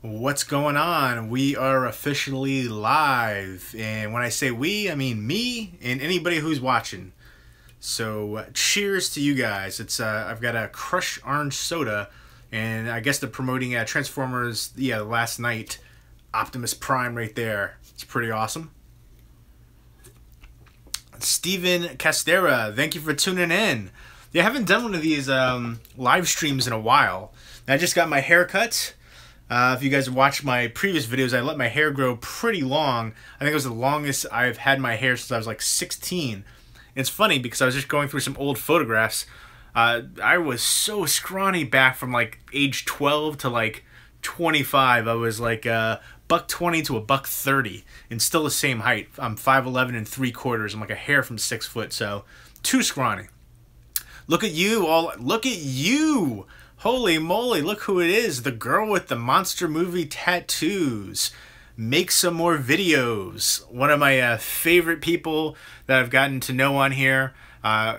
What's going on? We are officially live, and when I say we, I mean me and anybody who's watching. So cheers to you guys. It's I've got a Crush Orange Soda, and I guess they're promoting Transformers. Yeah, last night, Optimus Prime right there. It's pretty awesome. Steven Castera, thank you for tuning in. Yeah, I haven't done one of these live streams in a while. I just got my hair cut. If you guys watched my previous videos, I let my hair grow pretty long. I think it was the longest I've had my hair since I was like 16. It's funny because I was just going through some old photographs. I was so scrawny back from like age 12 to like 25. I was like $120 to $130 and still the same height. I'm 5'11" and 3/4. I'm like a hair from 6 foot, so too scrawny. Look at you all. Look at you. Holy moly, look who it is. The girl with the monster movie tattoos. Make some more videos. One of my favorite people that I've gotten to know on here.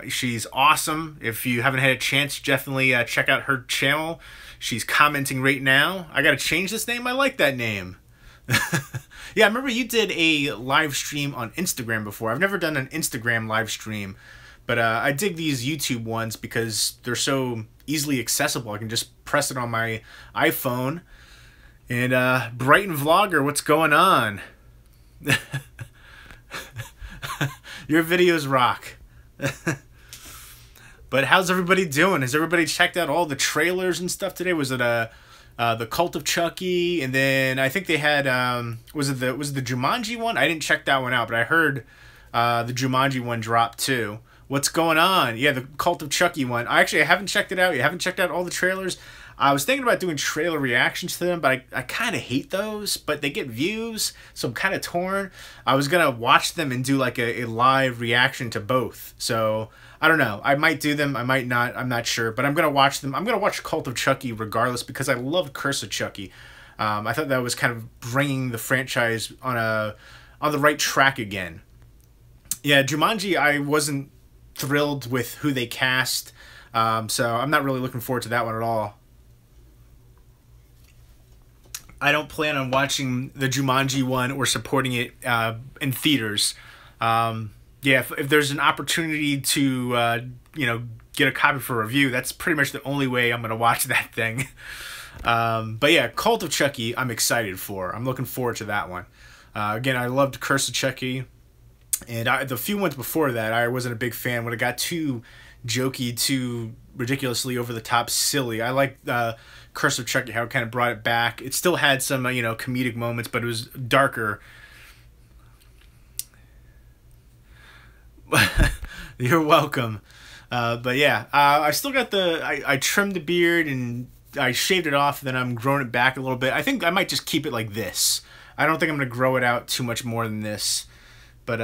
She's awesome. If you haven't had a chance, definitely check out her channel. She's commenting right now. I gotta change this name. I like that name. Yeah, I remember you did a live stream on Instagram before. I've never done an Instagram live stream. But I dig these YouTube ones because they're so easily accessible. I can just press it on my iPhone. And Brighton Vlogger, what's going on? Your videos rock. But how's everybody doing? Has everybody checked out all the trailers and stuff today? Was it the Cult of Chucky? And then I think they had was it the Jumanji one? I didn't check that one out, but I heard the Jumanji one dropped too. What's going on? Yeah, the Cult of Chucky one. I haven't checked it out. You haven't checked out all the trailers. I was thinking about doing trailer reactions to them, but I kind of hate those, but they get views, so I'm kind of torn. I was going to watch them and do like a live reaction to both. So, I don't know. I might do them. I might not. I'm not sure, but I'm going to watch them. I'm going to watch Cult of Chucky regardless because I love Curse of Chucky. I thought that was kind of bringing the franchise on the right track again. Yeah, Jumanji, I wasn't thrilled with who they cast, so I'm not really looking forward to that one at all. I don't plan on watching the Jumanji one or supporting it in theaters. Yeah, if there's an opportunity to get a copy for review, that's pretty much the only way I'm gonna watch that thing. But yeah, Cult of Chucky, I'm excited for. I'm looking forward to that one. Again, I loved Curse of Chucky. And the few ones before that, I wasn't a big fan when it got too jokey, too ridiculously over the top, silly. I liked Curse of Chucky, how it kind of brought it back. It still had some comedic moments, but it was darker. You're welcome. But yeah, I still got I trimmed the beard and I shaved it off. Then I'm growing it back a little bit. I think I might just keep it like this. I don't think I'm gonna grow it out too much more than this. But,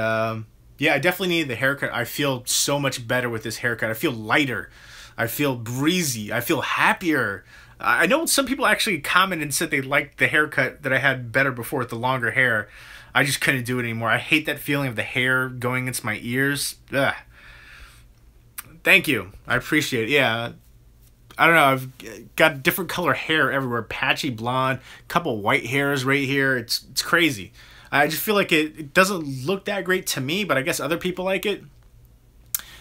yeah, I definitely need the haircut. I feel so much better with this haircut. I feel lighter. I feel breezy. I feel happier. I know some people actually commented and said they liked the haircut that I had better before with the longer hair. I just couldn't do it anymore. I hate that feeling of the hair going into my ears. Ugh. Thank you. I appreciate it. Yeah. I don't know. I've got different color hair everywhere. Patchy blonde, couple white hairs right here. It's crazy. I just feel like it doesn't look that great to me, but I guess other people like it.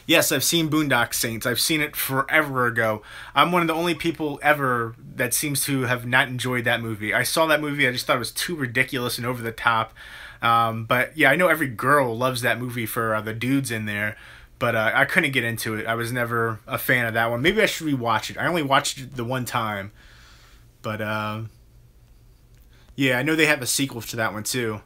Yes, I've seen Boondock Saints. I've seen it forever ago. I'm one of the only people ever that seems to have not enjoyed that movie. I saw that movie. I just thought it was too ridiculous and over the top. But yeah, I know every girl loves that movie for the dudes in there. But I couldn't get into it. I was never a fan of that one. Maybe I should rewatch it. I only watched it the one time. But yeah, I know they have a sequel to that one too.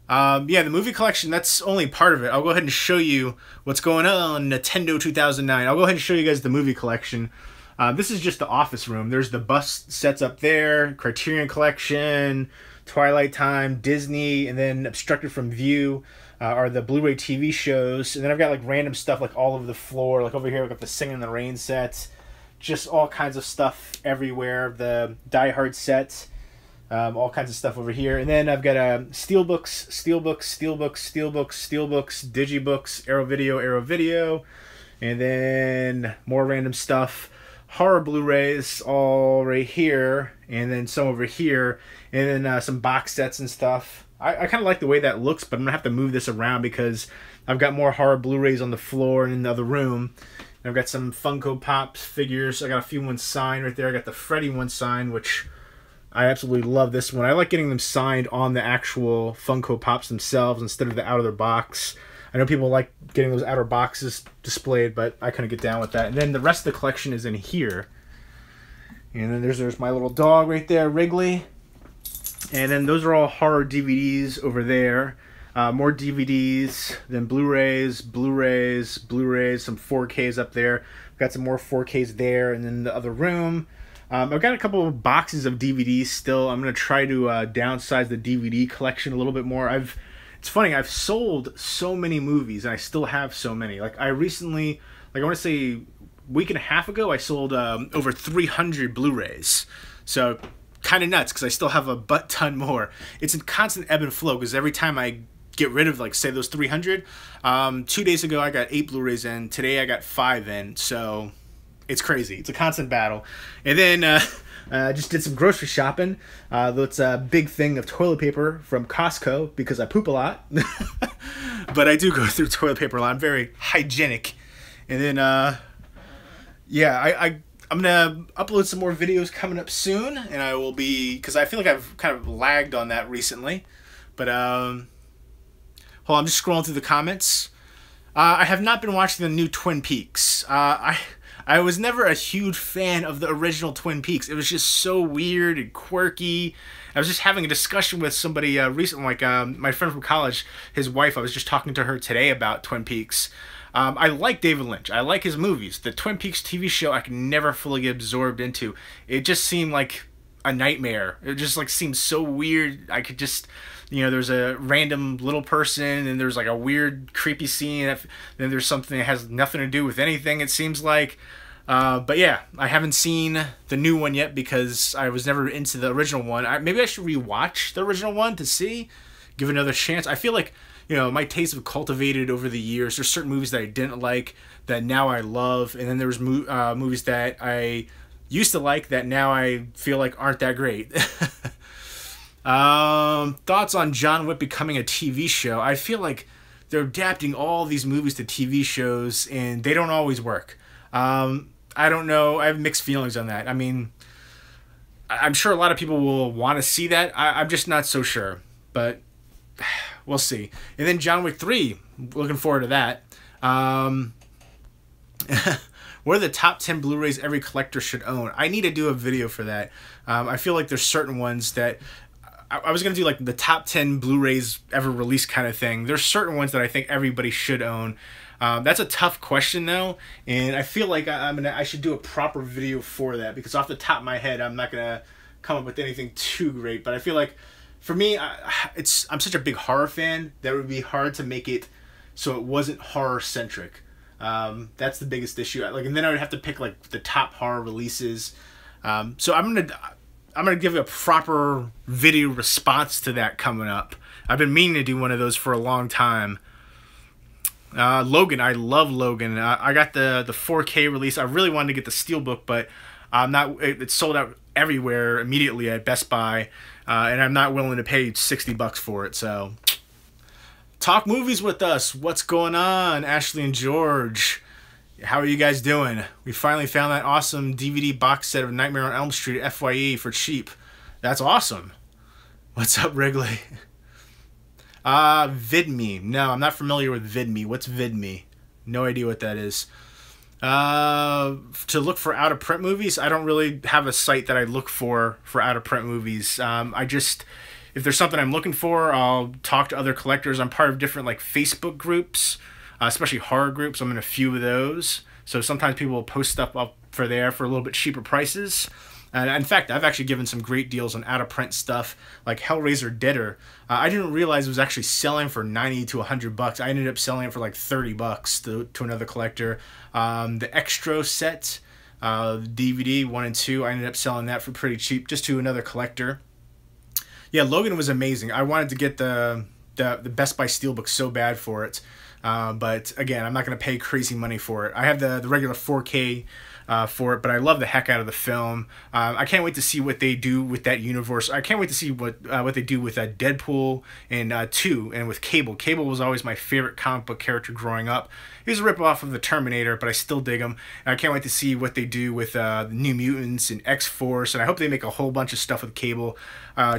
Yeah, the movie collection, that's only part of it. I'll go ahead and show you what's going on Nintendo 2009. I'll go ahead and show you guys the movie collection. This is just the office room. There's the bus sets up there, Criterion Collection, Twilight Time, Disney, and then obstructed from view are the Blu-ray TV shows. And then I've got like random stuff like all over the floor. Like over here, I've got the Singing in the Rain sets. Just all kinds of stuff everywhere. The Die Hard sets. All kinds of stuff over here. And then I've got Steelbooks, Digibooks, Arrow Video, and then more random stuff. horror Blu-rays all right here, and then some over here, and then some box sets and stuff. I kind of like the way that looks, but I'm gonna have to move this around because I've got more horror Blu-rays on the floor and in the other room. And I've got some Funko Pops figures. I got a few ones signed right there. I got the Freddy one signed, which I absolutely love this one. I like getting them signed on the actual Funko Pops themselves instead of the out of their box. I know people like getting those outer boxes displayed, but I couldn't get down with that. And then the rest of the collection is in here. And then there's my little dog right there, Wrigley. And then those are all horror DVDs over there. More DVDs, then Blu-rays, Blu-rays, some 4Ks up there. I've got some more 4Ks there, and then the other room. I've got a couple of boxes of DVDs still. I'm going to try to downsize the DVD collection a little bit more. It's funny, I've sold so many movies, and I still have so many. Like, I recently, I want to say a week and a half ago, I sold over 300 Blu-rays. So, kind of nuts, because I still have a butt ton more. It's in constant ebb and flow, because every time I get rid of, like, say, those 300, 2 days ago I got 8 Blu-rays in, today I got 5 in, so it's crazy. It's a constant battle. And then I just did some grocery shopping. That's a big thing of toilet paper from Costco, because I poop a lot. But I do go through toilet paper a lot. I'm very hygienic. And then, yeah, I'm going to upload some more videos coming up soon, and I will be, because I feel like I've kind of lagged on that recently, but, hold on, I'm just scrolling through the comments. I have not been watching the new Twin Peaks. I was never a huge fan of the original Twin Peaks. It was just so weird and quirky. I was just having a discussion with somebody recently, like my friend from college, his wife. I was just talking to her today about Twin Peaks. I like David Lynch. I like his movies. The Twin Peaks TV show I could never fully get absorbed into. It just seemed like a nightmare. It just like seemed so weird. I could just, you know, there's a random little person and there's like a weird creepy scene. Then there's something that has nothing to do with anything, it seems like. But yeah, I haven't seen the new one yet because I was never into the original one. Maybe I should rewatch the original one to see, give it another chance. I feel like, you know, my tastes have cultivated over the years. There's certain movies that I didn't like that now I love, and then there was movies that I used to like that now I feel like aren't that great. Thoughts on John Wick becoming a TV show? I feel like they're adapting all these movies to TV shows, and they don't always work. I don't know. I have mixed feelings on that. I mean, I'm sure a lot of people will want to see that. I'm just not so sure, but we'll see. And then John Wick 3, looking forward to that. What are the top 10 Blu-rays every collector should own? I need to do a video for that. I feel like there's certain ones that I was going to do, like the top 10 Blu-rays ever released kind of thing. There's certain ones that I think everybody should own. That's a tough question though, and I feel like I should do a proper video for that, because off the top of my head I'm not going to come up with anything too great, but I feel like for me, I'm such a big horror fan that it would be hard to make it so it wasn't horror centric. That's the biggest issue. And then I would have to pick like the top horror releases. So I'm gonna give a proper video response to that coming up. I've been meaning to do one of those for a long time. Logan, I love Logan. I got the 4K release. I really wanted to get the Steelbook, but it's sold out everywhere immediately at Best Buy, and I'm not willing to pay $60 for it. So, talk movies with us. What's going on, Ashley and George? How are you guys doing? We finally found that awesome DVD box set of Nightmare on Elm Street at FYE for cheap. That's awesome. What's up, Wrigley? VidMe. No, I'm not familiar with VidMe. What's VidMe? No idea what that is. To look for out-of-print movies, I don't really have a site that I look for out-of-print movies. If there's something I'm looking for, I'll talk to other collectors. I'm part of different like Facebook groups, especially horror groups. I'm in a few of those. So sometimes people will post stuff up for there for a little bit cheaper prices. And in fact, I've actually given some great deals on out-of-print stuff, like Hellraiser Deader. I didn't realize it was actually selling for $90 to $100. I ended up selling it for like $30 to another collector. The Extra set, DVD 1 and 2, I ended up selling that for pretty cheap, just to another collector. Yeah, Logan was amazing. I wanted to get the Best Buy Steelbook so bad for it. But again, I'm not going to pay crazy money for it. I have the regular 4K for it, but I love the heck out of the film. I can't wait to see what they do with that universe. I can't wait to see what they do with Deadpool and 2, and with Cable. Cable was always my favorite comic book character growing up. He was a ripoff of the Terminator, but I still dig him. And I can't wait to see what they do with the New Mutants and X-Force, and I hope they make a whole bunch of stuff with Cable.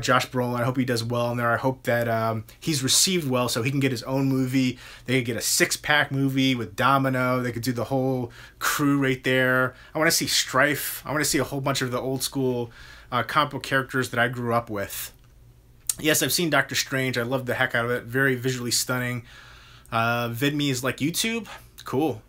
Josh Brolin, I hope he does well in there. I hope that he's received well so he can get his own movie. They could get a 6-pack movie with Domino. They could do the whole crew right there. I want to see Strife. I want to see a whole bunch of the old school comic book characters that I grew up with. Yes, I've seen Doctor Strange. I love the heck out of it. Very visually stunning. VidMe is like YouTube. Cool.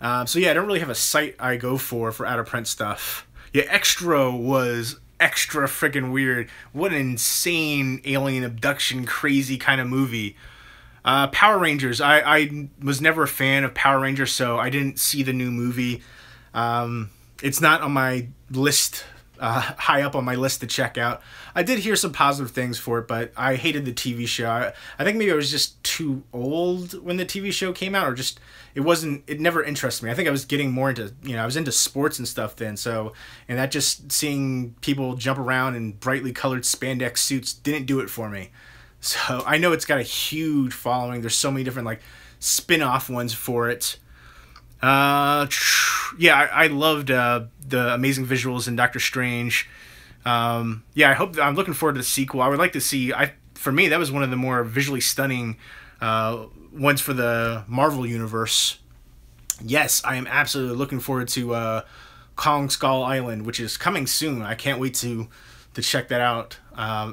So yeah, I don't really have a site I go for out of print stuff. Yeah, Extra was extra freaking weird. What an insane alien abduction crazy kind of movie. Power Rangers. I was never a fan of Power Rangers, so I didn't see the new movie. It's not on my list, high up on my list to check out. I did hear some positive things for it, but I hated the TV show. I think maybe I was just too old when the TV show came out, or just it never interested me. I think I was getting more into, I was into sports and stuff then, and that just seeing people jump around in brightly colored spandex suits didn't do it for me. So I know it's got a huge following. There's so many different like spin-off ones for it. Yeah, I loved the amazing visuals in Doctor Strange. Yeah, I'm looking forward to the sequel. I would like to see. For me, that was one of the more visually stunning ones for the Marvel universe. Yes, I am absolutely looking forward to Kong Skull Island, which is coming soon. I can't wait to check that out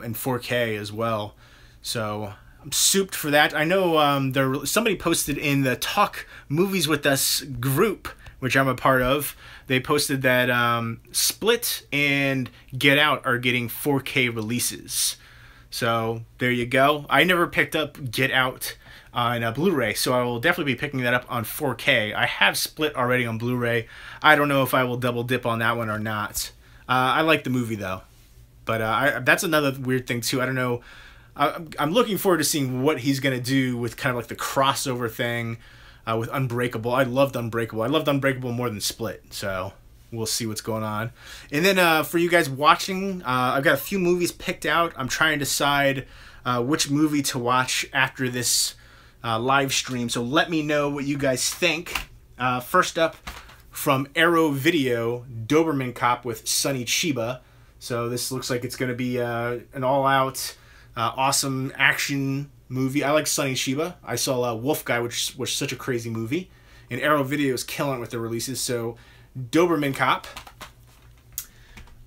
in 4K as well. So I'm souped for that. I know somebody posted in the Talk Movies With Us group, which I'm a part of. They posted that Split and Get Out are getting 4K releases. So there you go. I never picked up Get Out on a Blu-ray, so I will definitely be picking that up on 4K. I have Split already on Blu-ray. I don't know if I will double dip on that one or not. I like the movie though, but that's another weird thing too. I don't know. I'm looking forward to seeing what he's gonna do with kind of like the crossover thing with Unbreakable. I loved Unbreakable. I loved Unbreakable more than Split, so we'll see what's going on. And then for you guys watching, I've got a few movies picked out. I'm trying to decide which movie to watch after this live stream, so let me know what you guys think. First up, from Arrow Video, Doberman Cop with Sonny Chiba. So this looks like it's going to be an all-out awesome action movie. I like Sonny Chiba. I saw Wolf Guy, which was such a crazy movie. And Arrow Video is killing it with their releases. So Doberman Cop.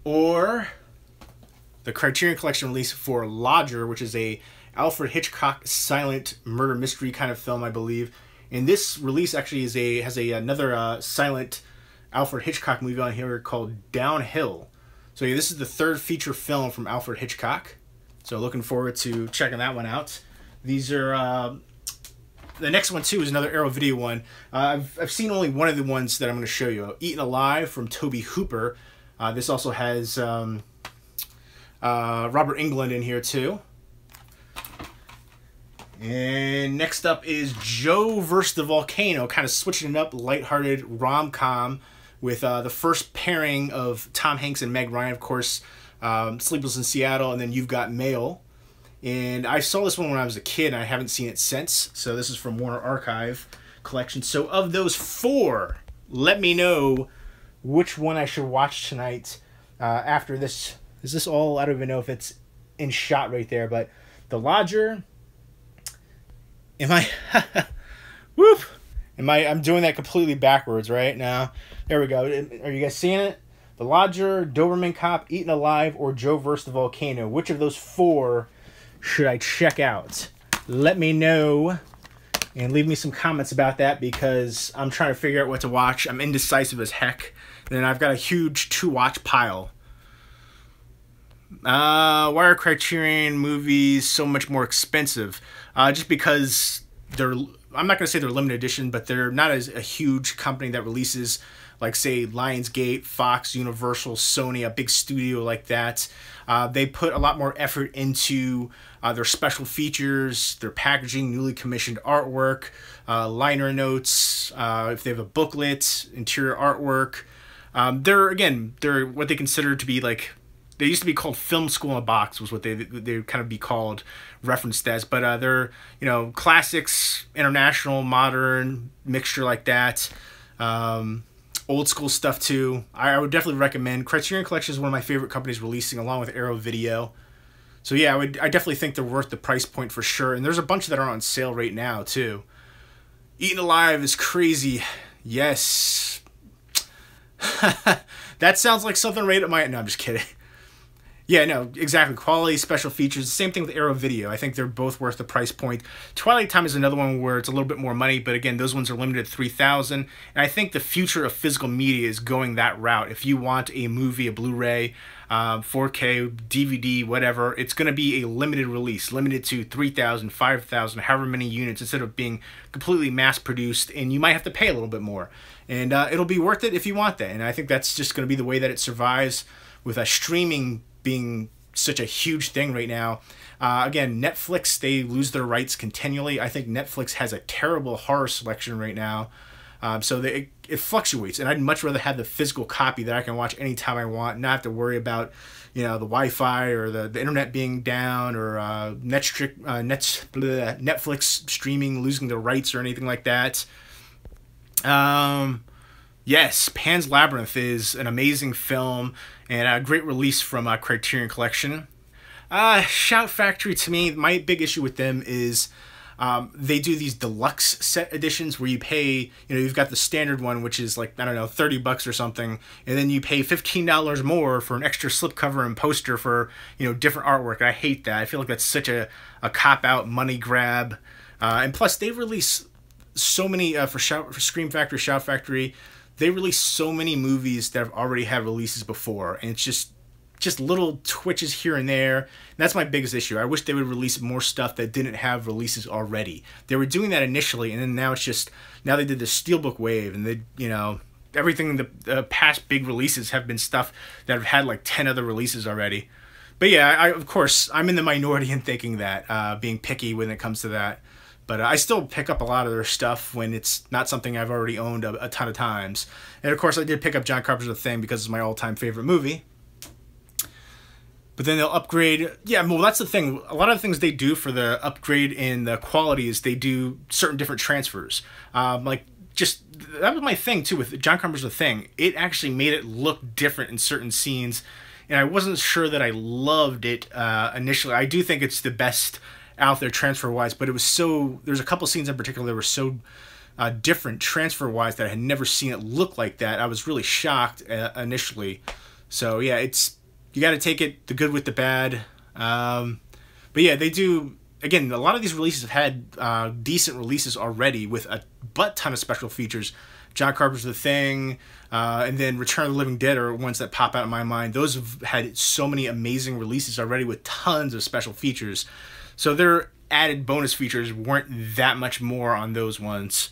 Or the Criterion Collection release for Lodger, which is a Alfred Hitchcock silent murder mystery kind of film, I believe. And this release actually has another silent Alfred Hitchcock movie on here called Downhill. So yeah, this is the third feature film from Alfred Hitchcock. So looking forward to checking that one out. These are the next one too is another Arrow Video one. I've seen only one of the ones that I'm going to show you. Eaten Alive from Tobe Hooper. This also has Robert Englund in here too. And next up is Joe vs. the Volcano, kind of switching it up, lighthearted rom-com with the first pairing of Tom Hanks and Meg Ryan, of course, Sleepless in Seattle, and then You've Got Mail. And I saw this one when I was a kid, and I haven't seen it since. So this is from Warner Archive Collection. So of those four, let me know which one I should watch tonight after this. Is this all? I don't even know if it's in shot right there, but The Lodger. Am I? Whoop! I'm doing that completely backwards right now. There we go. Are you guys seeing it? The Lodger, Doberman Cop, Eaten Alive, or Joe vs. the Volcano. Which of those four should I check out? Let me know and leave me some comments about that, because I'm trying to figure out what to watch. I'm indecisive as heck. And then I've got a huge to-watch pile. Why are Criterion movies so much more expensive? Just because I'm not going to say they're limited edition, but they're not as a huge company that releases like say Lionsgate, Fox, Universal, Sony, a big studio like that, they put a lot more effort into their special features, their packaging, newly commissioned artwork, liner notes, if they have a booklet, interior artwork. They're what they consider to be like, they used to be called Film School in a Box, was what they kind of be called, referenced as. But they're, you know, classics, international, modern, mixture like that. Old school stuff too. I would definitely recommend. Criterion Collection is one of my favorite companies releasing, along with Arrow Video. So yeah, I definitely think they're worth the price point for sure. And there's a bunch that are on sale right now too. Eaten Alive is crazy. Yes. That sounds like something right at my... No, I'm just kidding. Yeah, no, exactly. Quality, special features. Same thing with Arrow Video. I think they're both worth the price point. Twilight Time is another one where it's a little bit more money, but again, those ones are limited to $3,000. And I think the future of physical media is going that route. If you want a movie, a Blu-ray, 4K, DVD, whatever, it's going to be a limited release, limited to 3,000, 5,000, however many units, instead of being completely mass-produced, and you might have to pay a little bit more. And it'll be worth it if you want that. And I think that's just going to be the way that it survives, with streaming being such a huge thing right now. Again, Netflix, they lose their rights continually. I think Netflix has a terrible horror selection right now. So it fluctuates, and I'd much rather have the physical copy that I can watch anytime I want, not have to worry about, you know, the Wi-Fi or the internet being down, or Netflix streaming losing their rights or anything like that. Yes, Pan's Labyrinth is an amazing film and a great release from Criterion Collection. Shout Factory, to me, my big issue with them is they do these deluxe set editions where you pay, you know, you've got the standard one, which is like, I don't know, $30 or something, and then you pay $15 more for an extra slipcover and poster for, you know, different artwork. I hate that. I feel like that's such a cop-out money grab. And plus, they release so many, for Scream Factory, Shout Factory, they release so many movies that have already had releases before, and it's just little twitches here and there. And that's my biggest issue. I wish they would release more stuff that didn't have releases already. They were doing that initially, and then now it's just, now they did the Steelbook wave, and they, you know, everything, the past big releases have been stuff that have had like 10 other releases already. But yeah, of course, I'm in the minority in thinking that, being picky when it comes to that. But I still pick up a lot of their stuff when it's not something I've already owned a ton of times. And of course, I did pick up John Carpenter's The Thing because it's my all-time favorite movie. But then they'll upgrade. Yeah, well, that's the thing. A lot of the things they do for the upgrade in the quality is they do certain different transfers. Like, just, that was my thing, too, with John Carpenter's The Thing. It actually made it look different in certain scenes. And I wasn't sure that I loved it initially. I do think it's the best out there transfer-wise, but it was so, there's a couple scenes in particular that were so different transfer-wise that I had never seen it look like that. I was really shocked initially. So yeah, it's, you got to take it, the good with the bad. But yeah, they do, again, a lot of these releases have had decent releases already with a butt-ton of special features. John Carpenter's The Thing, and then Return of the Living Dead are ones that pop out in my mind. Those have had so many amazing releases already with tons of special features. So their added bonus features weren't that much more on those ones.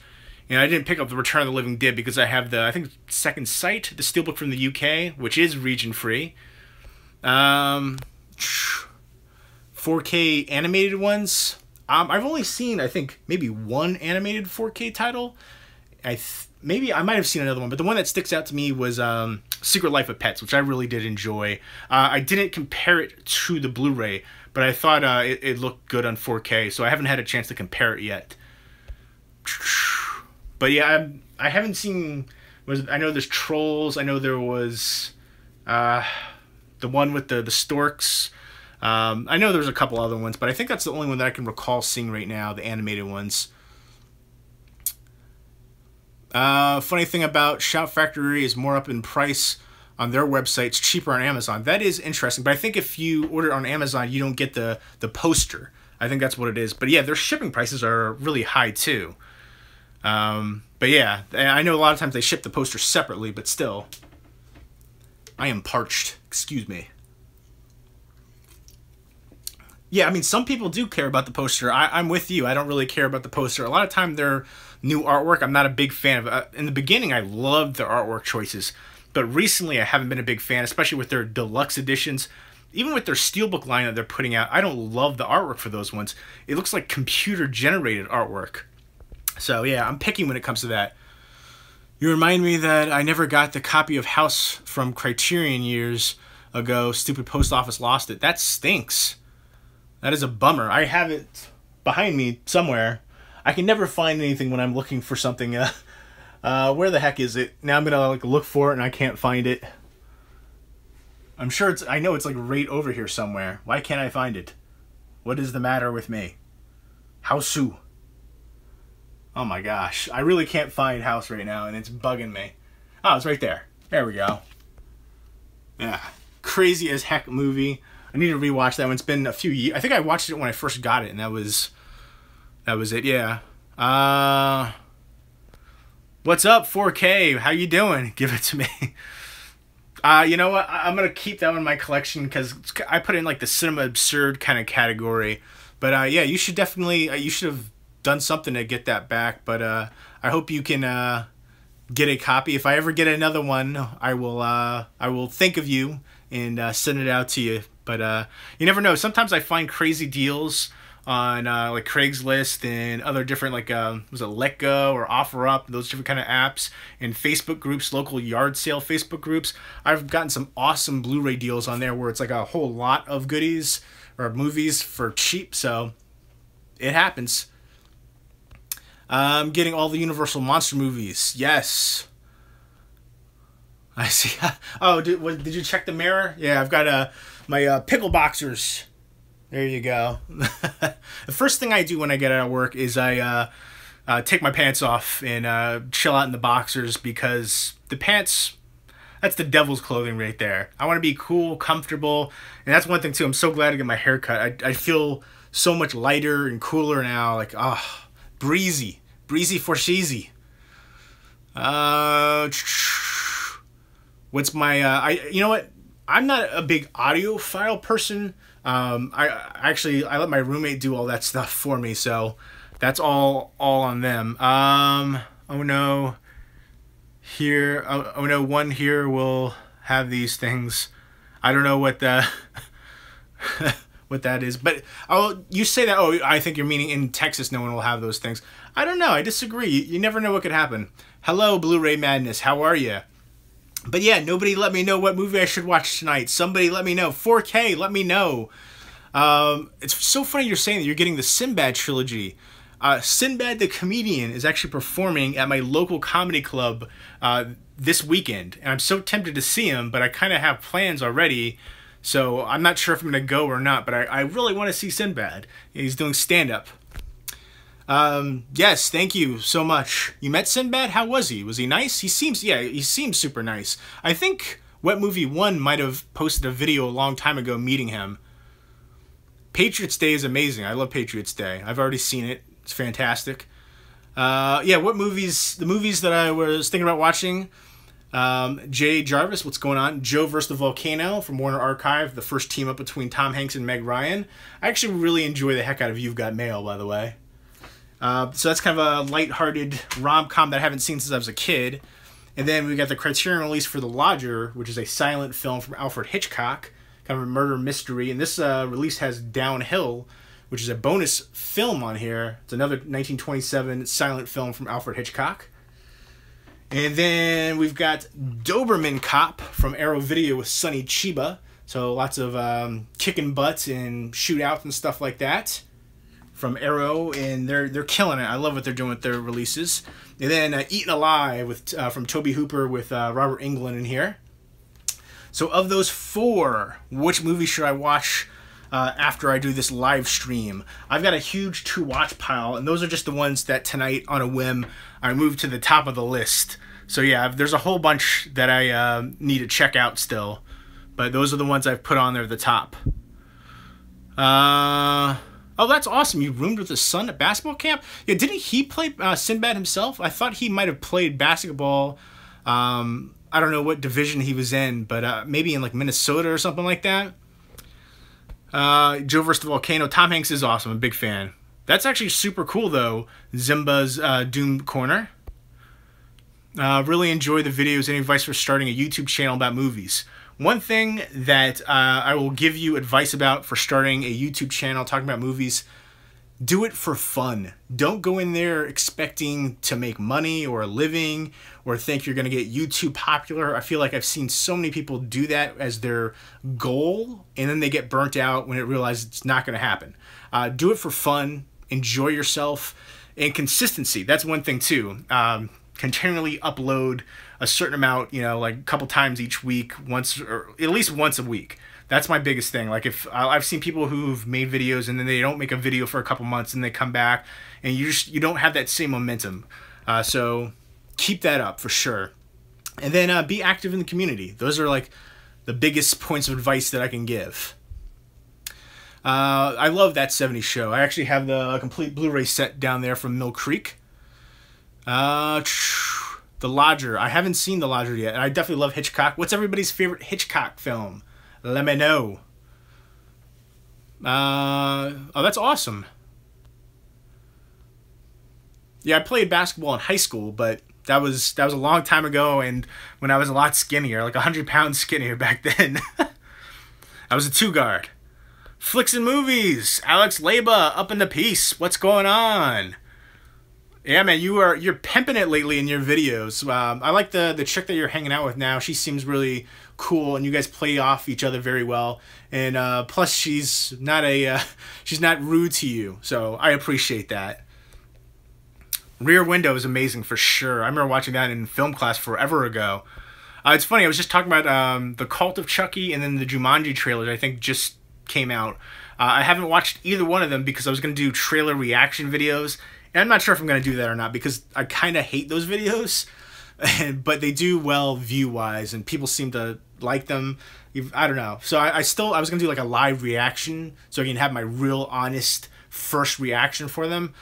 You know, I didn't pick up the Return of the Living Dead because I have the, I think, Second Sight, the Steelbook from the UK, which is region-free. 4K animated ones. I've only seen, I think, maybe one animated 4K title. Maybe I might have seen another one, but the one that sticks out to me was Secret Life of Pets, which I really did enjoy. I didn't compare it to the Blu-ray, but I thought it looked good on 4K, so I haven't had a chance to compare it yet. But yeah, I haven't seen, I know there's Trolls, I know there was the one with the storks. I know there's a couple other ones, but I think that's the only one that I can recall seeing right now, the animated ones. Funny thing about Shout Factory is more up in price on their website. It's cheaper on Amazon. That is interesting, but I think if you order it on Amazon, you don't get the poster. I think that's what it is. But yeah, their shipping prices are really high too. But yeah, I know a lot of times they ship the poster separately, but still. I am parched. Excuse me. Yeah, I mean, some people do care about the poster. I'm with you. I don't really care about the poster. A lot of time their new artwork, I'm not a big fan of. In the beginning, I loved their artwork choices. But recently, I haven't been a big fan, especially with their deluxe editions. Even with their steelbook line that they're putting out, I don't love the artwork for those ones. It looks like computer-generated artwork. So, yeah, I'm picky when it comes to that. You remind me that I never got the copy of House from Criterion years ago. Stupid post office lost it. That stinks. That is a bummer. I have it behind me somewhere. I can never find anything when I'm looking for something. Where the heck is it? Now I'm gonna like look for it and I can't find it. I'm sure it's. I know it's like right over here somewhere. Why can't I find it? What is the matter with me? Houseu. Oh my gosh, I really can't find House right now, and it's bugging me. Oh, it's right there. There we go. Yeah, crazy as heck movie. I need to rewatch that one. It's been a few years. I think I watched it when I first got it, and that was it. Yeah. What's up, 4K? How you doing? Give it to me. You know what? I'm gonna keep that one in my collection because I put it in like the cinema absurd kind of category. But yeah, you should definitely. You should have done something to get that back. But I hope you can get a copy. If I ever get another one, I will think of you and send it out to you. But you never know. Sometimes I find crazy deals on like Craigslist and other different like was it Letgo or OfferUp, those different kind of apps, and Facebook groups, local yard sale Facebook groups. I've gotten some awesome Blu-ray deals on there where it's like a whole lot of goodies or movies for cheap. So it happens. I'm getting all the Universal Monster movies. Yes. I see. Oh, did you check the mirror? Yeah, I've got my pickle boxers. There you go. The first thing I do when I get out of work is I take my pants off and chill out in the boxers because the pants, that's the devil's clothing right there. I want to be cool, comfortable, and that's one thing too. I'm so glad to get my hair cut. I feel so much lighter and cooler now. Like, breezy for sheezy. What's my you know what? I'm not a big audiophile person. I let my roommate do all that stuff for me, so that's all on them. Oh no. Here, oh no, one here will have these things. I don't know what the what that is, but you say that. Oh, I think you're meaning in Texas no one will have those things. I don't know. I disagree. You never know what could happen. Hello, Blu-ray Madness. How are you? But yeah, nobody let me know what movie I should watch tonight. Somebody let me know. 4K, let me know. It's so funny you're saying that you're getting the Sinbad trilogy. Sinbad the Comedian is actually performing at my local comedy club this weekend. And I'm so tempted to see him, but I kind of have plans already. So I'm not sure if I'm going to go or not, but I really want to see Sinbad. He's doing stand-up. Yes, thank you so much. You met Sinbad? How was he? Was he nice? He seems super nice. I think Wet Movie 1 might have posted a video a long time ago meeting him. Patriots Day is amazing. I love Patriots Day. I've already seen it. It's fantastic. Yeah, what movies? The movies that I was thinking about watching. Jay Jarvis, what's going on? Joe vs. the Volcano from Warner Archive, the first team up between Tom Hanks and Meg Ryan. I actually really enjoy the heck out of You've Got Mail, by the way. So that's kind of a lighthearted rom-com that I haven't seen since I was a kid. And then we got the Criterion release for The Lodger, which is a silent film from Alfred Hitchcock, kind of a murder mystery. And this release has Downhill, which is a bonus film on here. It's another 1927 silent film from Alfred Hitchcock. And then we've got Doberman Cop from Arrow Video with Sonny Chiba. So lots of kicking butts and shootouts and stuff like that from Arrow, and they're killing it. I love what they're doing with their releases. And then Eaten Alive with from Toby Hooper with Robert Englund in here. So of those four, which movie should I watch after I do this live stream? I've got a huge to-watch pile, and those are just the ones that tonight, on a whim, I moved to the top of the list. So yeah, there's a whole bunch that I need to check out still, but those are the ones I've put on there at the top. Oh, that's awesome. You roomed with his son at basketball camp? Yeah, didn't he play Sinbad himself? I thought he might have played basketball. I don't know what division he was in, but maybe in like Minnesota or something like that. Joe vs. the Volcano. Tom Hanks is awesome. I'm a big fan. That's actually super cool, though. Zimba's Doom Corner. Really enjoy the videos. Any advice for starting a YouTube channel about movies? One thing that I will give you advice about for starting a YouTube channel talking about movies, do it for fun. Don't go in there expecting to make money or a living or think you're going to get YouTube popular. I feel like I've seen so many people do that as their goal, and then they get burnt out when it realizes it's not going to happen. Do it for fun. Enjoy yourself. And consistency. That's one thing too. Continually upload a certain amount, like a couple times each week, once or at least once a week. That's my biggest thing. Like, if I've seen people who've made videos and then they don't make a video for a couple months and they come back and you don't have that same momentum. So keep that up for sure. And then be active in the community. Those are like the biggest points of advice that I can give. I love That 70s Show. I actually have the complete Blu-ray set down there from Mill Creek. The Lodger. I haven't seen The Lodger yet. And I definitely love Hitchcock. What's everybody's favorite Hitchcock film? Let me know. Oh, that's awesome. Yeah, I played basketball in high school, but that was a long time ago, and when I was a lot skinnier, like 100 pounds skinnier back then. I was a two-guard. Flicks and movies. Alex Leba, up in the piece. What's going on? Yeah, man, you're pimping it lately in your videos. I like the chick that you're hanging out with now. She seems really cool, and you guys play off each other very well. And plus, she's not rude to you, so I appreciate that. Rear Window is amazing for sure. I remember watching that in film class forever ago. It's funny. I was just talking about the Cult of Chucky and then the Jumanji trailers. I think just came out. I haven't watched either one of them because I was going to do trailer reaction videos. And I'm not sure if I'm going to do that or not because I kind of hate those videos. But they do well view-wise, and people seem to like them. I don't know. So I was going to do like a live reaction so I can have my real honest first reaction for them.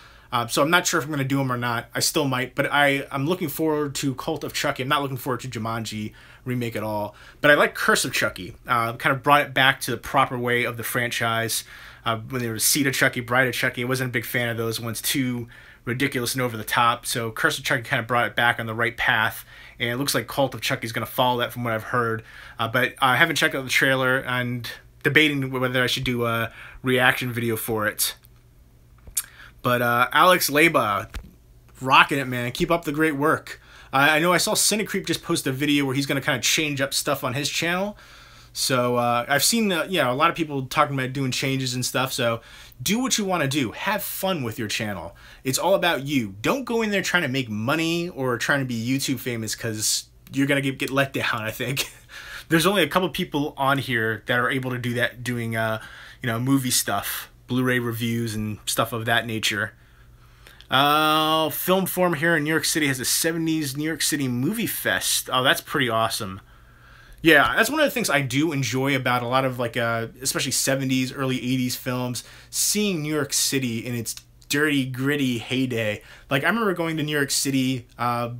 So I'm not sure if I'm going to do them or not. I still might, but I'm looking forward to Cult of Chucky. I'm not looking forward to Jumanji remake at all. But I like Curse of Chucky. Kind of brought it back to the proper way of the franchise. When there was Seed of Chucky, Bride of Chucky, I wasn't a big fan of those ones. Too ridiculous and over the top. So Curse of Chucky kind of brought it back on the right path. And it looks like Cult of Chucky is going to follow that from what I've heard. But I haven't checked out the trailer and debating whether I should do a reaction video for it. But Alex Leba, rocking it, man. Keep up the great work. I know I saw Cinecreep just post a video where he's going to kind of change up stuff on his channel. So I've seen a lot of people talking about doing changes and stuff. So do what you want to do. Have fun with your channel. It's all about you. Don't go in there trying to make money or trying to be YouTube famous because you're going to get let down, I think. There's only a couple people on here that are able to do that, doing movie stuff. Blu-ray reviews and stuff of that nature. Film Forum here in New York City has a 70s New York City Movie Fest. Oh, that's pretty awesome. Yeah, that's one of the things I do enjoy about a lot of especially 70s, early 80s films, seeing New York City in its dirty, gritty heyday. Like, I remember going to New York City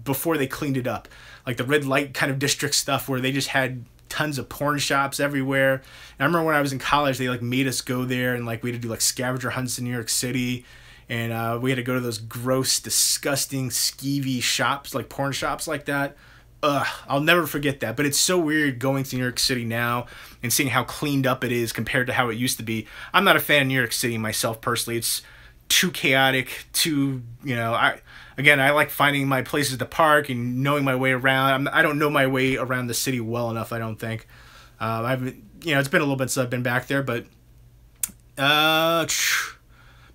before they cleaned it up. Like the red light kind of district stuff where they just had tons of porn shops everywhere. And I remember when I was in college, they made us go there and we had to do scavenger hunts in New York City, and we had to go to those gross, disgusting, skeevy shops, porn shops like that. Ugh, I'll never forget that. But it's so weird going to New York City now and seeing how cleaned up it is compared to how it used to be. I'm not a fan of New York City myself personally. It's too chaotic, too, I like finding my places to park and knowing my way around. I don't know my way around the city well enough, I don't think. It's been a little bit since I've been back there, but I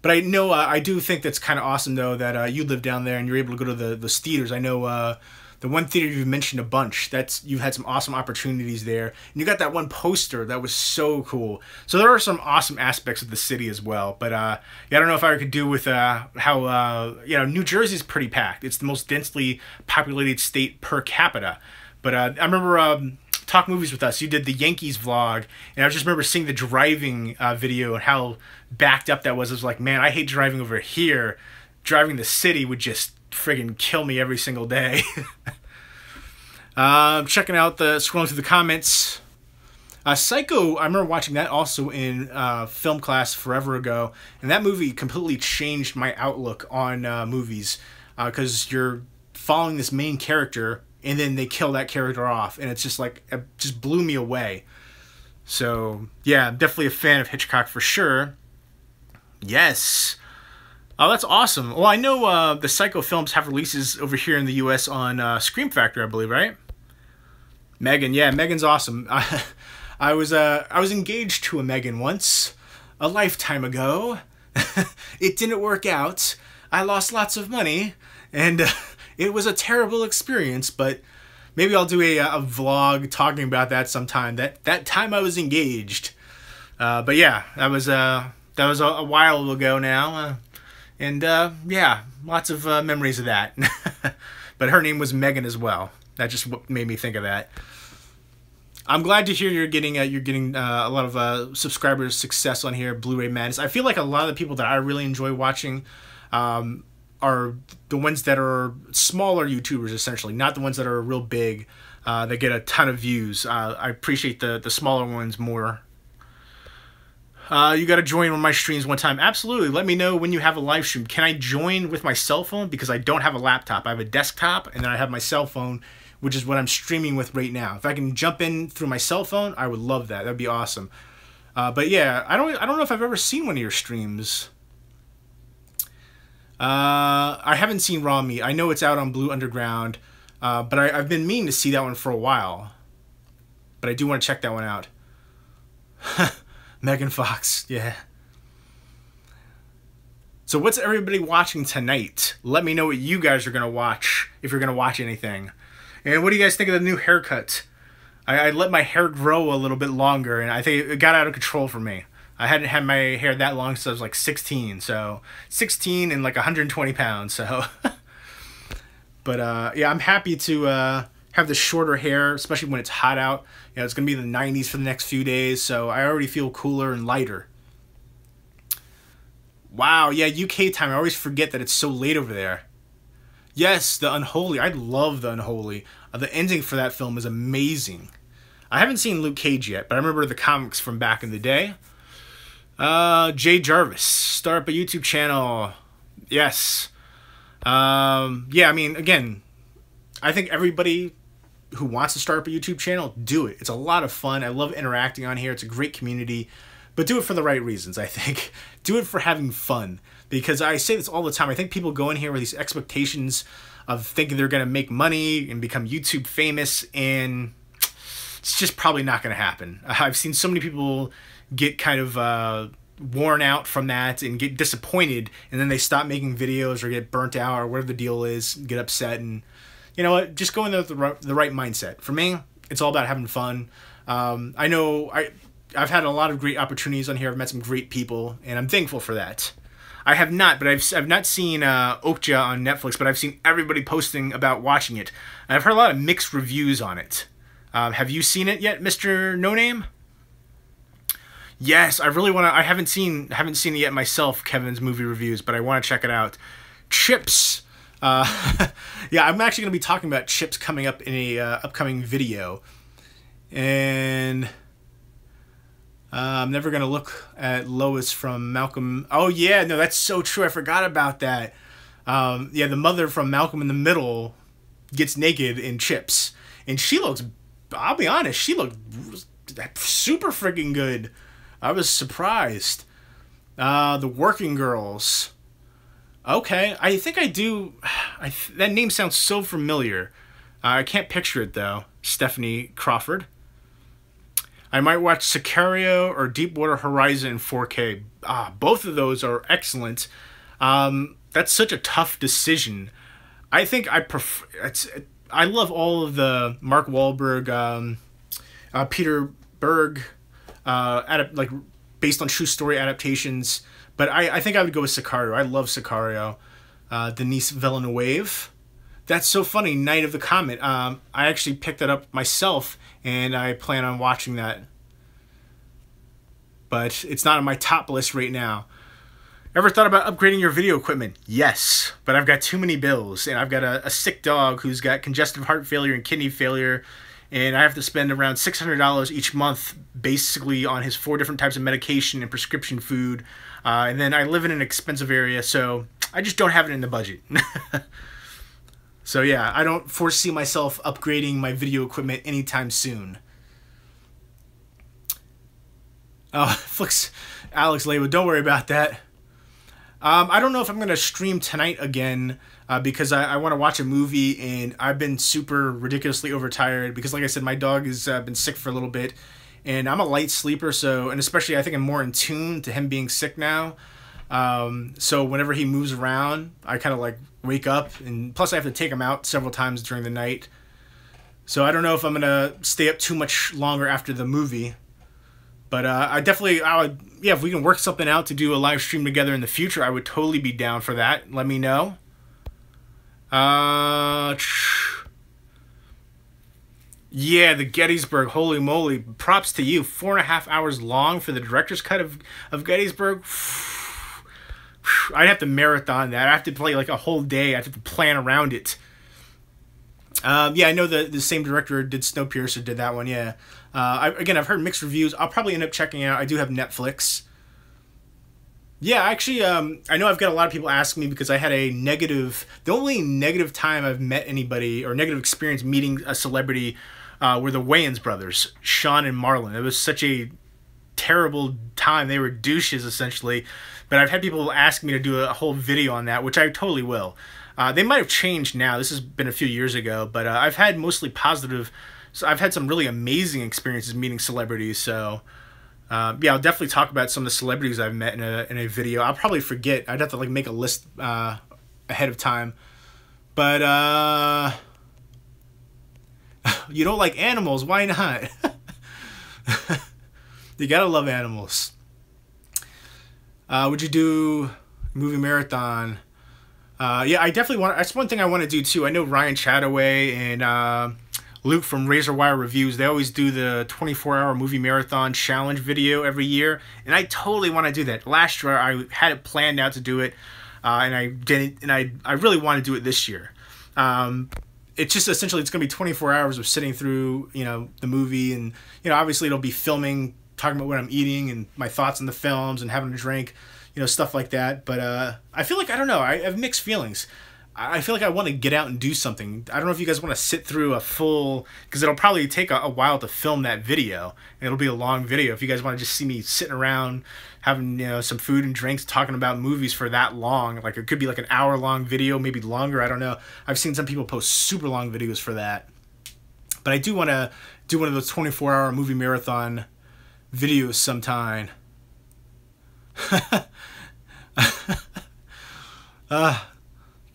know, I do think that's kind of awesome, though, that you live down there and you're able to go to those theaters. I know the one theater you've mentioned a bunch, you've had some awesome opportunities there. And you got that one poster that was so cool. So there are some awesome aspects of the city as well. But I don't know if I could do with how New Jersey's pretty packed. It's the most densely populated state per capita. But I remember Talk Movies With Us, you did the Yankees vlog, and I just remember seeing the driving video and how backed up that was. I was like, man, I hate driving over here. Driving the city would just friggin' kill me every single day. Checking out scrolling through the comments. Psycho, I remember watching that also in film class forever ago, and that movie completely changed my outlook on movies, because you're following this main character, and then they kill that character off, and it's just like, it just blew me away. So, yeah, I'm definitely a fan of Hitchcock for sure. Yes. Oh, that's awesome. Well, I know the Psycho films have releases over here in the U.S. on Scream Factory, I believe, right? Megan, yeah, Megan's awesome. I was engaged to a Megan once, a lifetime ago. It didn't work out. I lost lots of money, and it was a terrible experience, but maybe I'll do a vlog talking about that sometime. That time I was engaged. But yeah, that was a while ago now. And yeah, lots of memories of that. But her name was Megan as well. That just made me think of that. I'm glad to hear you're getting a lot of subscribers success on here, Blu-ray Madness. I feel like a lot of the people that I really enjoy watching are the ones that are smaller YouTubers, essentially, not the ones that are real big that get a ton of views. I appreciate the smaller ones more. You got to join one of my streams one time. Absolutely. Let me know when you have a live stream. Can I join with my cell phone? Because I don't have a laptop. I have a desktop, and then I have my cell phone, which is what I'm streaming with right now. If I can jump in through my cell phone, I would love that. That'd be awesome. But yeah, I don't know if I've ever seen one of your streams. I haven't seen Raw Meat. I know it's out on Blue Underground, but I've been meaning to see that one for a while. But I do want to check that one out. Megan Fox, yeah. So what's everybody watching tonight? Let me know what you guys are going to watch, if you're going to watch anything. And what do you guys think of the new haircut? I let my hair grow a little bit longer, and I think it got out of control for me. I hadn't had my hair that long since I was like 16, so 16 and like 120 pounds, so. But yeah, I'm happy to have the shorter hair, especially when it's hot out. You know, it's going to be in the 90s for the next few days, so I already feel cooler and lighter. Wow, yeah, UK time. I always forget that it's so late over there. Yes, The Unholy. I love The Unholy. The ending for that film is amazing. I haven't seen Luke Cage yet, but I remember the comics from back in the day. Jay Jarvis. Start up a YouTube channel. Yes. Yeah, I mean, again, I think everybody who wants to start up a YouTube channel, do it. It's a lot of fun. I love interacting on here. It's a great community. But do it for the right reasons, I think. Do it for having fun. Because I say this all the time. I think people go in here with these expectations of thinking they're going to make money and become YouTube famous, and it's just probably not going to happen. I've seen so many people get kind of worn out from that and get disappointed, and then they stop making videos or get burnt out or whatever the deal is, get upset, and you know what? Just go in there with the right mindset. For me, it's all about having fun. I know I've had a lot of great opportunities on here. I've met some great people, and I'm thankful for that. I have not, but I've not seen Okja on Netflix, but I've seen everybody posting about watching it. And I've heard a lot of mixed reviews on it. Have you seen it yet, Mr. No Name? Yes, I really want to. I haven't seen it yet myself, Kevin's movie reviews, but I want to check it out. Chips. Yeah, I'm actually going to be talking about Chips coming up in a upcoming video. And I'm never going to look at Lois from Malcolm. Oh, yeah, no, that's so true. I forgot about that. Yeah, the mother from Malcolm in the Middle gets naked in Chips. And she looks, I'll be honest, she looked super freaking good. I was surprised. The Working Girls. Okay, I think I do. That name sounds so familiar. I can't picture it, though. Stephanie Crawford. I might watch Sicario or Deepwater Horizon in 4K. Both of those are excellent. That's such a tough decision. I think I prefer. I love all of the Mark Wahlberg, Peter Berg, like based on true story adaptations. But I think I would go with Sicario. I love Sicario. Denis Villeneuve. That's so funny. Night of the Comet. I actually picked that up myself, and I plan on watching that. But it's not on my top list right now. Ever thought about upgrading your video equipment? Yes, but I've got too many bills, and I've got a sick dog who's got congestive heart failure and kidney failure, and I have to spend around $600 each month basically on his 4 different types of medication and prescription food. And then I live in an expensive area, so I just don't have it in the budget. So yeah, I don't foresee myself upgrading my video equipment anytime soon. Oh, Flix, Alex Labo, don't worry about that. I don't know if I'm going to stream tonight again because I want to watch a movie, and I've been super ridiculously overtired because, like I said, my dog has been sick for a little bit, and I'm a light sleeper, so, and especially I think I'm more in tune to him being sick now. So whenever he moves around, I kind of like wake up, and plus I have to take him out several times during the night. So I don't know if I'm going to stay up too much longer after the movie. But I would, yeah, if we can work something out to do a live stream together in the future, I would totally be down for that. Let me know. Yeah, the Gettysburg, holy moly, props to you. 4.5 hours long for the director's cut of Gettysburg. I'd have to marathon that. I have to play like a whole day. I have to plan around it. Yeah, I know the same director did Snowpiercer, did that one, yeah. Again, I've heard mixed reviews. I'll probably end up checking it out. I do have Netflix. Yeah, actually, I know I've got a lot of people asking me because I had a negative... The only negative time I've met anybody, or negative experience meeting a celebrity, were the Wayans brothers, Sean and Marlon. It was such a terrible time. They were douches, essentially. But I've had people ask me to do a whole video on that, which I totally will. They might have changed now. This has been a few years ago, but I've had mostly positive... So I've had some really amazing experiences meeting celebrities, so yeah, I'll definitely talk about some of the celebrities I've met in a video. I'll probably forget. I'd have to like make a list ahead of time. But you don't like animals, why not? You gotta love animals. Would you do movie marathon? Yeah, I definitely want. That's one thing I want to do too. I know Ryan Chataway and Luke from Razor Wire Reviews, they always do the 24-hour movie marathon challenge video every year, and I totally want to do that. Last year, I had it planned out to do it, and I didn't, and I really want to do it this year. It's just essentially, it's going to be 24 hours of sitting through, you know, the movie, and, you know, obviously it'll be filming, talking about what I'm eating, and my thoughts on the films, and having a drink, you know, stuff like that. But I feel like, I don't know, I have mixed feelings. I feel like I want to get out and do something. I don't know if you guys want to sit through a full... Because it'll probably take a while to film that video. And it'll be a long video. If you guys want to just see me sitting around having, you know, some food and drinks, talking about movies for that long. Like, it could be like an hour-long video, maybe longer. I don't know. I've seen some people post super long videos for that. But I do want to do one of those 24-hour movie marathon videos sometime.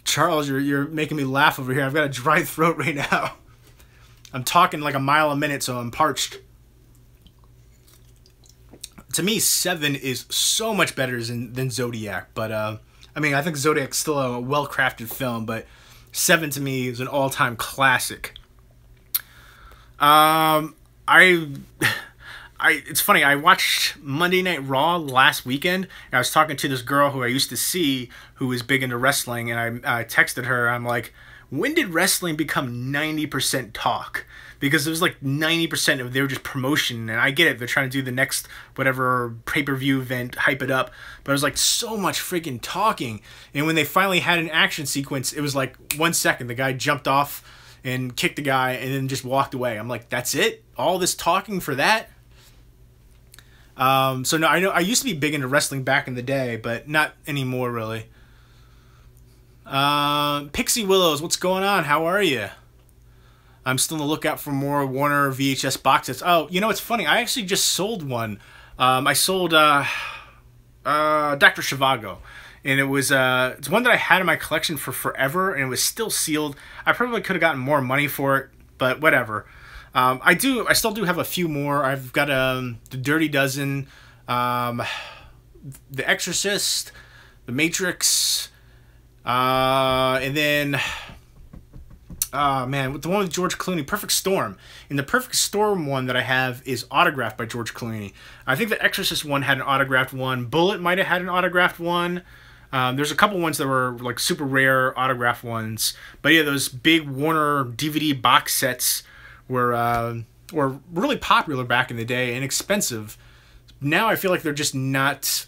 Charles, you're making me laugh over here. I've got a dry throat right now. I'm talking like a mile a minute, so I'm parched. To me, 7 is so much better than Zodiac. But, I mean, I think Zodiac's still a well-crafted film, but 7 to me is an all-time classic. It's funny, I watched Monday Night Raw last weekend, and I was talking to this girl who I used to see who was big into wrestling, and I texted her, I'm like, when did wrestling become 90% talk? Because it was like 90% of they were just promotion, and I get it, they're trying to do the next whatever pay-per-view event, hype it up, but it was like so much freaking talking, and when they finally had an action sequence, it was like 1 second, the guy jumped off and kicked the guy, and then just walked away. I'm like, that's it? All this talking for that? So no, I know I used to be big into wrestling back in the day, but not anymore really. Pixie Willows, what's going on? How are you? I'm still on the lookout for more Warner VHS box sets. Oh, you know, it's funny. I actually just sold one. I sold Dr. Zhivago, and it was it's one that I had in my collection for forever, and it was still sealed. I probably could have gotten more money for it, but whatever. I still do have a few more. I've got The Dirty Dozen, The Exorcist, The Matrix, and then, man, the one with George Clooney, Perfect Storm. And the Perfect Storm one that I have is autographed by George Clooney. I think the Exorcist one had an autographed one. Bullet might have had an autographed one. There's a couple ones that were like super rare autographed ones. But yeah, those big Warner DVD box sets were really popular back in the day and expensive. Now I feel like they're just not.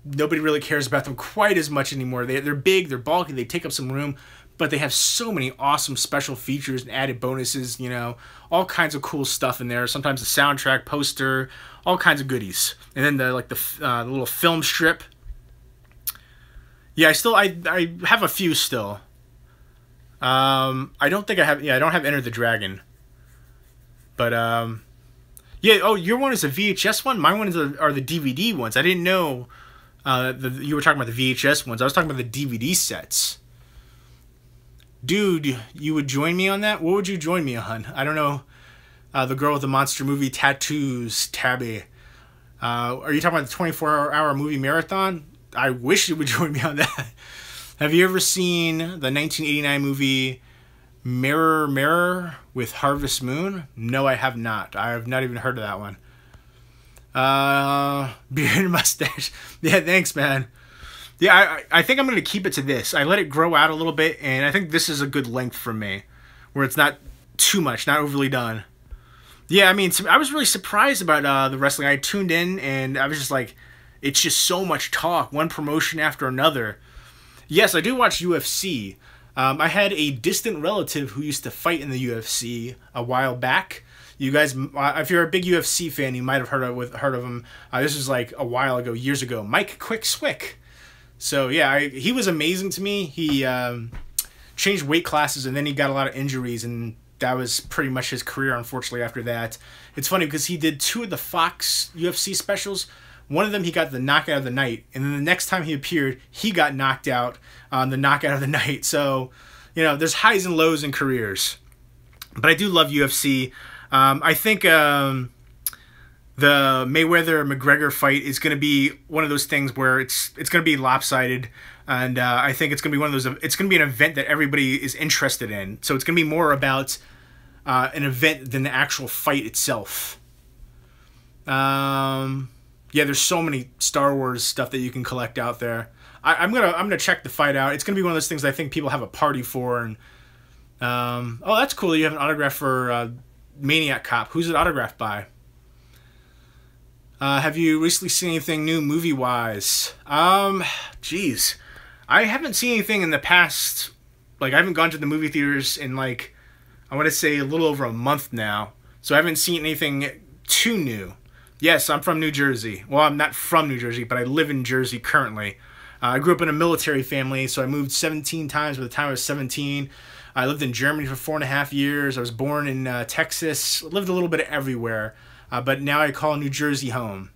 Nobody really cares about them quite as much anymore. They're big, they're bulky, they take up some room, but they have so many awesome special features and added bonuses, you know, all kinds of cool stuff in there. Sometimes the soundtrack, poster, all kinds of goodies. And then the little film strip. Yeah, I have a few still. I don't think I have. Yeah, I don't have Enter the Dragon. But yeah. Oh, your one is a VHS one. My ones are the DVD ones. I didn't know. You were talking about the VHS ones. I was talking about the DVD sets. Dude, you would join me on that? What would you join me on? I don't know. The girl with the monster movie tattoos, Tabby. Are you talking about the 24-hour movie marathon? I wish you would join me on that. Have you ever seen the 1989 movie Mirror, Mirror with Harvest Moon? No, I have not. I have not even heard of that one. Beard and mustache. Yeah, thanks, man. Yeah, I think I'm going to keep it to this. I let it grow out a little bit, and I think this is a good length for me, where it's not too much, not overly done. Yeah, I mean, I was really surprised about the wrestling. I tuned in, and I was just like, it's just so much talk, one promotion after another. Yes, I do watch UFC. I had a distant relative who used to fight in the UFC a while back. You guys, if you're a big UFC fan, you might have heard of him. This was like a while ago, years ago. Mike Quick Swick. So yeah, he was amazing to me. He changed weight classes, and then he got a lot of injuries, and that was pretty much his career, unfortunately, after that. It's funny because he did 2 of the Fox UFC specials. One of them, he got the knockout of the night, and then the next time he appeared, he got knocked out on the knockout of the night. So, you know, there's highs and lows in careers. But I do love UFC. I think the Mayweather-McGregor fight is going to be one of those things where it's going to be lopsided, and I think it's going to be one of those. It's going to be an event that everybody is interested in. So it's going to be more about an event than the actual fight itself. Yeah, there's so many Star Wars stuff that you can collect out there. I'm gonna check the fight out. It's gonna be one of those things I think people have a party for. And oh, that's cool. You have an autograph for Maniac Cop. Who's it autographed by? Have you recently seen anything new movie-wise? Geez. I haven't seen anything in the past. Like, I haven't gone to the movie theaters in, like, I want to say a little over a month now. So I haven't seen anything too new. Yes, I'm from New Jersey. Well, I'm not from New Jersey, but I live in Jersey currently. I grew up in a military family, so I moved 17 times by the time I was 17. I lived in Germany for 4.5 years. I was born in Texas. Lived a little bit everywhere. But now I call New Jersey home.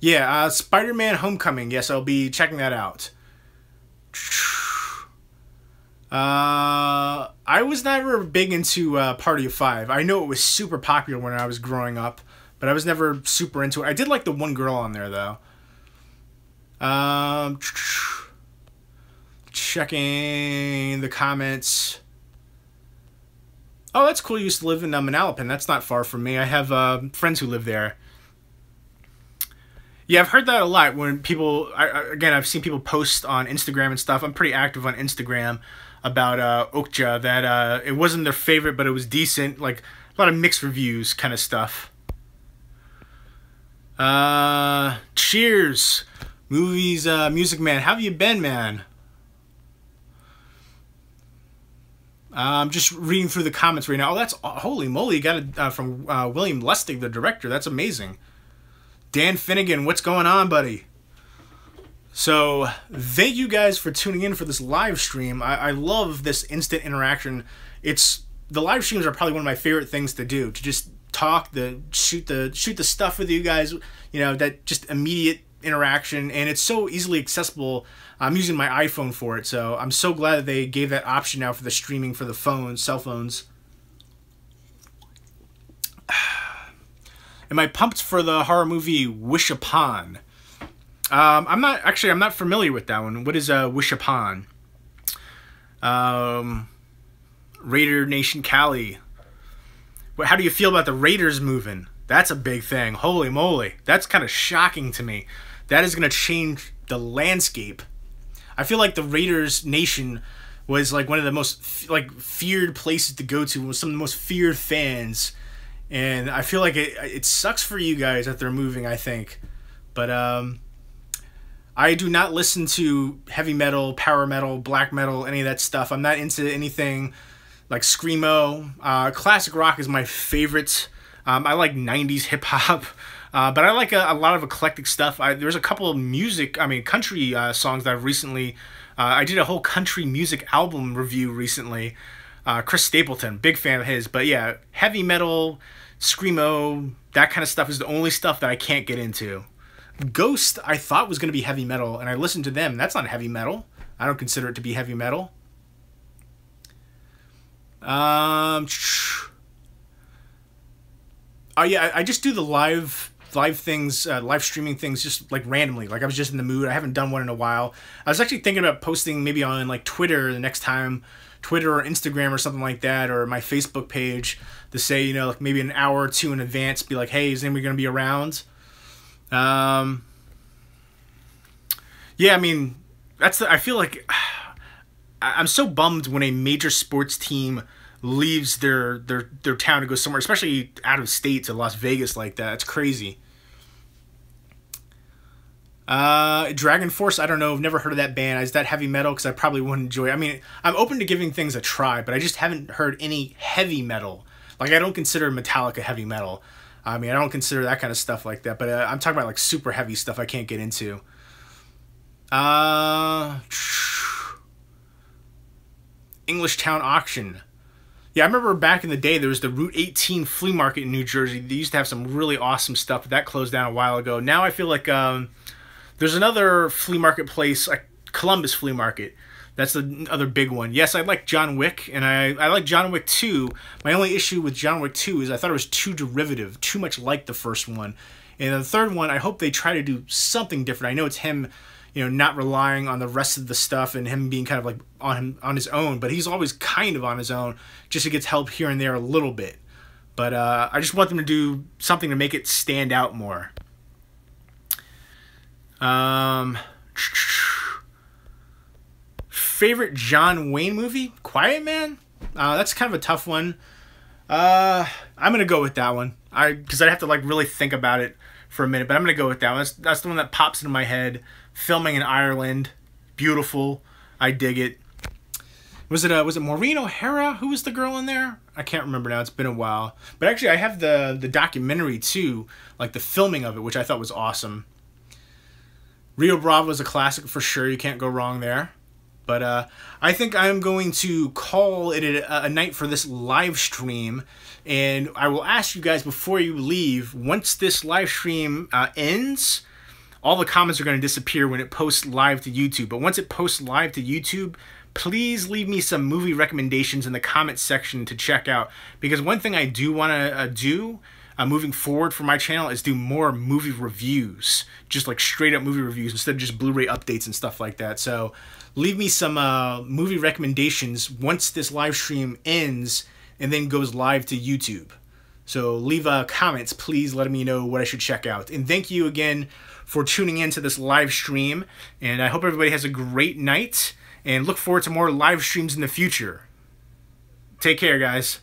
Yeah, Spider-Man Homecoming. Yes, I'll be checking that out. I was never big into Party of Five. I know it was super popular when I was growing up, but I was never super into it. I did like the one girl on there, though. Checking the comments. Oh, that's cool. You used to live in Manalapan. That's not far from me. I have friends who live there. Yeah, I've heard that a lot when people... Again, I've seen people post on Instagram and stuff. I'm pretty active on Instagram about Okja, that it wasn't their favorite, but it was decent. Like, a lot of mixed reviews kind of stuff. Cheers. Movies, Music Man. How have you been, man? I'm just reading through the comments right now. Oh, that's... Holy moly, you got it from William Lustig, the director. That's amazing. Dan Finnegan, what's going on, buddy? So, thank you guys for tuning in for this live stream. I love this instant interaction. The live streams are probably one of my favorite things to do. To just talk, shoot the stuff with you guys. You know, that just immediate interaction, and it's so easily accessible. I'm using my iPhone for it, so I'm so glad that they gave that option now for the streaming for the phones, cell phones. Am I pumped for the horror movie Wish Upon? I'm not familiar with that one. What is Wish Upon? Raider Nation Cali. How do you feel about the Raiders moving? That's a big thing. Holy moly. That's kind of shocking to me. That is going to change the landscape. I feel like the Raiders Nation was like one of the most like feared places to go to, with some of the most feared fans. And I feel like it sucks for you guys that they're moving, I think. But I do not listen to heavy metal, power metal, black metal, any of that stuff. I'm not into anything like screamo. Classic rock is my favorite. I like 90s hip hop. But I like a lot of eclectic stuff. There's a couple of country songs that I've recently... I did a whole country music album review recently. Chris Stapleton, big fan of his. But yeah, heavy metal, screamo, that kind of stuff is the only stuff that I can't get into. Ghost, I thought was going to be heavy metal, and I listened to them. That's not heavy metal. I don't consider it to be heavy metal. Oh yeah, I just do the live things, live streaming things, just like randomly. Like I was just in the mood. I haven't done one in a while. I was actually thinking about posting maybe on like Twitter the next time, Twitter or Instagram or something like that, or my Facebook page, to say, you know, like maybe an hour or two in advance, be like, hey, is anybody going to be around? Yeah, I mean, I feel like I'm so bummed when a major sports team leaves their town to go somewhere, especially out of state, to Las Vegas like that. It's crazy. Dragon Force, I don't know. I've never heard of that band. Is that heavy metal? Because I probably wouldn't enjoy it. I mean, I'm open to giving things a try, but I just haven't heard any heavy metal. Like, I don't consider Metallica heavy metal. I mean, I don't consider that kind of stuff like that. But I'm talking about, like, super heavy stuff I can't get into. English Town Auction. Yeah, I remember back in the day, there was the Route 18 flea market in New Jersey. They used to have some really awesome stuff, but that closed down a while ago. Now I feel like there's another flea market place, like Columbus Flea Market. That's the other big one. Yes, I like John Wick, and I like John Wick 2. My only issue with John Wick 2 is I thought it was too derivative, too much like the first one. And the third one, I hope they try to do something different. I know it's him, you know, not relying on the rest of the stuff and him being kind of like on his own, but he's always kind of on his own, just he gets help here and there a little bit. But I just want them to do something to make it stand out more. Favorite John Wayne movie? Quiet Man? That's kind of a tough one. I'm gonna go with that one. Because I'd have to like really think about it for a minute, but I'm gonna go with that one. That's the one that pops into my head. Filming in Ireland, beautiful. I dig it. Was it Maureen O'Hara? Who was the girl in there? I can't remember now. It's been a while. But actually, I have the documentary too, like the filming of it, which I thought was awesome. Rio Bravo is a classic for sure. You can't go wrong there. But I think I'm going to call it a night for this live stream. And I will ask you guys before you leave, once this live stream ends, all the comments are going to disappear when it posts live to YouTube. But once it posts live to YouTube, please leave me some movie recommendations in the comment section to check out. Because one thing I do want to do moving forward for my channel is do more movie reviews. Just like straight up movie reviews instead of just Blu-ray updates and stuff like that. So leave me some movie recommendations once this live stream ends and then goes live to YouTube. So leave comments, please let me know what I should check out. And thank you again for tuning in to this live stream. And I hope everybody has a great night and look forward to more live streams in the future. Take care, guys.